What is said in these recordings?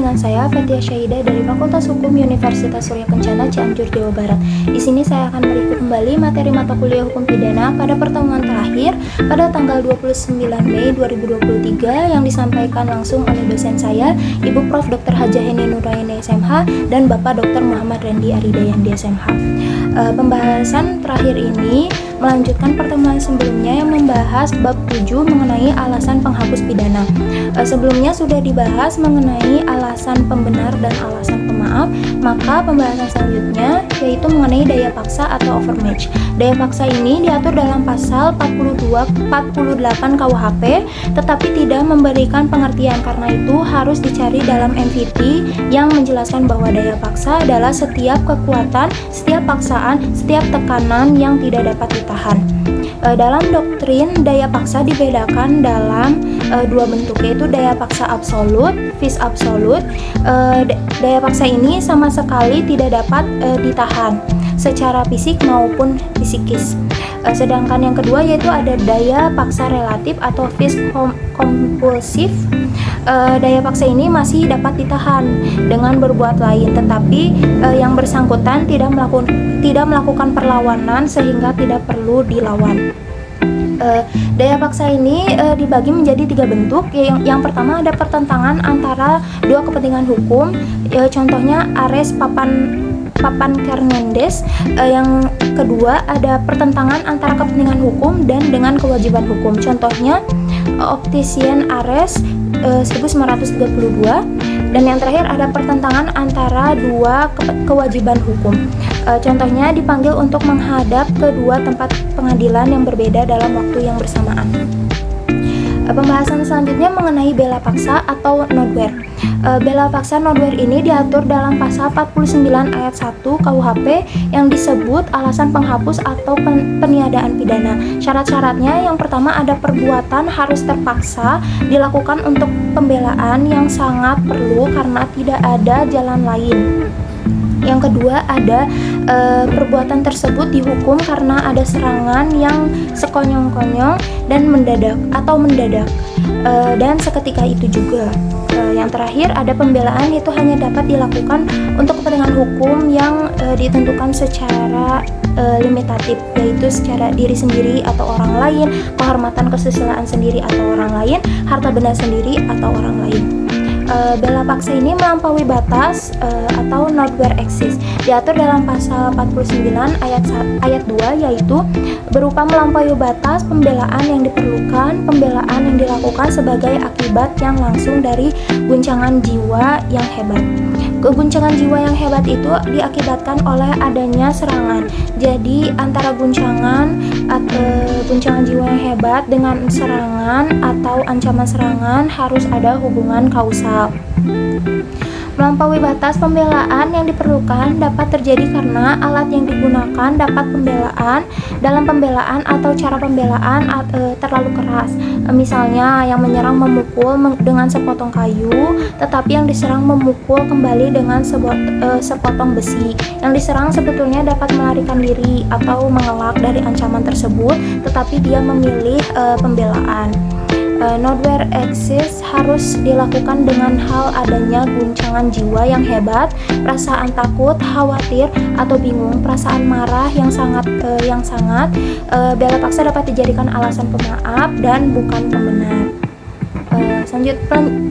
dengan saya Fathia Syahida dari Fakultas Hukum Universitas Surya Kencana Cianjur, Jawa Barat. Di sini saya akan mereview kembali materi mata kuliah Hukum Pidana pada pertemuan terakhir pada tanggal 29 Mei 2023 yang disampaikan langsung oleh dosen saya, Ibu Prof. Dr. Hajah Heni Nuraini SMH dan Bapak Dr. Muhammad Randy Aridayandi SMH. Pembahasan terakhir ini melanjutkan pertemuan sebelumnya yang membahas bab 7 mengenai alasan penghapus pidana. Sebelumnya sudah dibahas mengenai alasan pembenar dan alasan pemaaf, maka pembahasan selanjutnya yaitu mengenai daya paksa atau overmatch. Daya paksa ini diatur dalam pasal 48 KUHP, tetapi tidak memberikan pengertian, karena itu harus dicari dalam MVT yang menjelaskan bahwa daya paksa adalah setiap kekuatan, setiap paksaan, setiap tekanan yang tidak dapat ditahan. Dalam doktrin, daya paksa dibedakan dalam dua bentuk, yaitu daya paksa absolut, vis absolut. Daya paksa ini sama sekali tidak dapat ditahan secara fisik maupun psikis. Sedangkan yang kedua yaitu ada daya paksa relatif atau vis kompulsif. Daya paksa ini masih dapat ditahan dengan berbuat lain, tetapi yang bersangkutan tidak melakukan perlawanan sehingga tidak perlu dilawan. Daya paksa ini dibagi menjadi 3 bentuk. Yang pertama ada pertentangan antara dua kepentingan hukum, contohnya Ares Papan Hernandez. Yang kedua ada pertentangan antara kepentingan hukum dan dengan kewajiban hukum, contohnya Optician Ares 1932. Dan yang terakhir ada pertentangan antara dua kewajiban hukum, contohnya dipanggil untuk menghadap kedua tempat pengadilan yang berbeda dalam waktu yang bersamaan. Pembahasan selanjutnya mengenai bela paksa atau nodware. Bela paksa nodware ini diatur dalam pasal 49 ayat 1 KUHP yang disebut alasan penghapus atau peniadaan pidana. Syarat-syaratnya yang pertama ada perbuatan harus terpaksa dilakukan untuk pembelaan yang sangat perlu karena tidak ada jalan lain. Yang kedua ada perbuatan tersebut dihukum karena ada serangan yang sekonyong-konyong dan mendadak dan seketika itu juga. Yang terakhir ada pembelaan, itu hanya dapat dilakukan untuk kepentingan hukum yang ditentukan secara limitatif, yaitu secara diri sendiri atau orang lain, kehormatan kesusilaan sendiri atau orang lain, harta benda sendiri atau orang lain. Bela paksa ini melampaui batas atau nodware exist diatur dalam pasal 49 ayat 2, yaitu berupa melampaui batas pembelaan yang diperlukan, pembelaan yang dilakukan sebagai akibat yang langsung dari guncangan jiwa yang hebat. Guncangan jiwa yang hebat itu diakibatkan oleh adanya serangan. Jadi antara guncangan jiwa yang hebat dengan serangan atau ancaman serangan harus ada hubungan kausal. Melampaui batas pembelaan yang diperlukan dapat terjadi karena alat yang digunakan dalam pembelaan atau cara pembelaan terlalu keras. Misalnya yang menyerang memukul dengan sepotong kayu, tetapi yang diserang memukul kembali dengan sepotong besi. Yang diserang sebetulnya dapat melarikan diri atau mengelak dari ancaman tersebut, tetapi dia memilih pembelaan. Nodware exist harus dilakukan dengan hal adanya guncangan jiwa yang hebat, perasaan takut, khawatir atau bingung, perasaan marah yang sangat. Bela paksa dapat dijadikan alasan pemaaf dan bukan pembenar.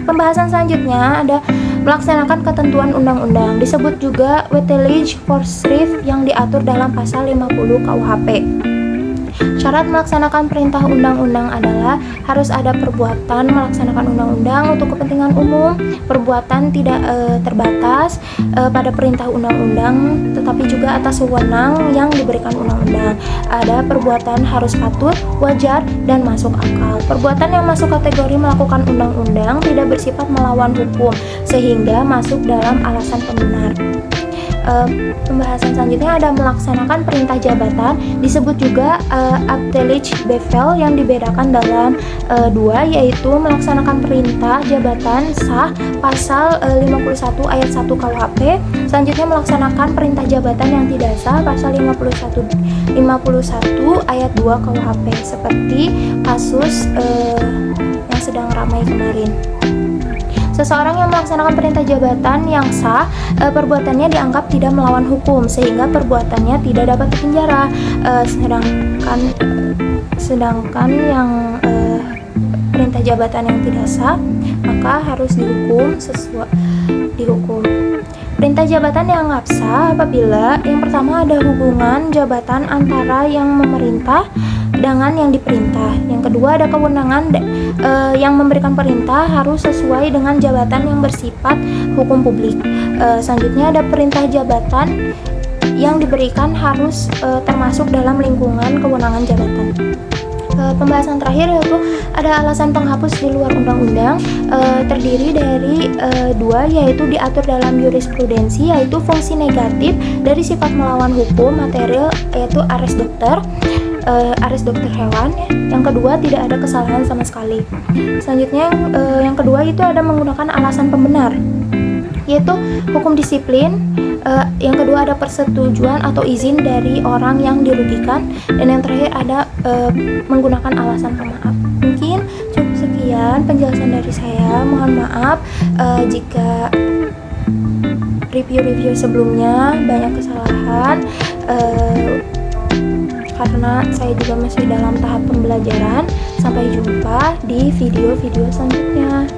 Pembahasan selanjutnya ada melaksanakan ketentuan undang-undang, disebut juga Wetlige Voorschrift yang diatur dalam pasal 50 KUHP. Syarat melaksanakan perintah undang-undang adalah harus ada perbuatan melaksanakan undang-undang untuk kepentingan umum, perbuatan tidak terbatas pada perintah undang-undang, tetapi juga atas wewenang yang diberikan undang-undang. Ada perbuatan harus patut, wajar, dan masuk akal. Perbuatan yang masuk kategori melakukan undang-undang tidak bersifat melawan hukum, sehingga masuk dalam alasan pembenar. Pembahasan selanjutnya ada melaksanakan perintah jabatan, disebut juga Abtelich Bevel yang dibedakan dalam 2, yaitu melaksanakan perintah jabatan sah pasal 51 ayat 1 KUHP. Selanjutnya melaksanakan perintah jabatan yang tidak sah pasal 51 ayat 2 KUHP, seperti kasus yang sedang ramai kemarin. Seseorang yang melaksanakan perintah jabatan yang sah, perbuatannya dianggap tidak melawan hukum sehingga perbuatannya tidak dapat dipenjara. Sedangkan yang perintah jabatan yang tidak sah maka harus dihukum. Perintah jabatan dianggap sah apabila yang pertama ada hubungan jabatan antara yang memerintah dengan yang diperintah. Yang kedua ada kewenangan yang memberikan perintah harus sesuai dengan jabatan yang bersifat hukum publik. Selanjutnya ada perintah jabatan yang diberikan harus termasuk dalam lingkungan kewenangan jabatan. Pembahasan terakhir yaitu ada alasan penghapus di luar undang-undang, terdiri dari dua, yaitu diatur dalam jurisprudensi, yaitu fungsi negatif dari sifat melawan hukum material, yaitu arest dokter hewan. Yang kedua tidak ada kesalahan sama sekali. Selanjutnya yang kedua itu ada menggunakan alasan pembenar, yaitu hukum disiplin. Yang kedua ada persetujuan atau izin dari orang yang dirugikan, dan yang terakhir ada menggunakan alasan pemaaf. Mungkin cukup sekian penjelasan dari saya. Mohon maaf jika review sebelumnya banyak kesalahan, karena saya juga masih dalam tahap pembelajaran. Sampai jumpa di video-video selanjutnya.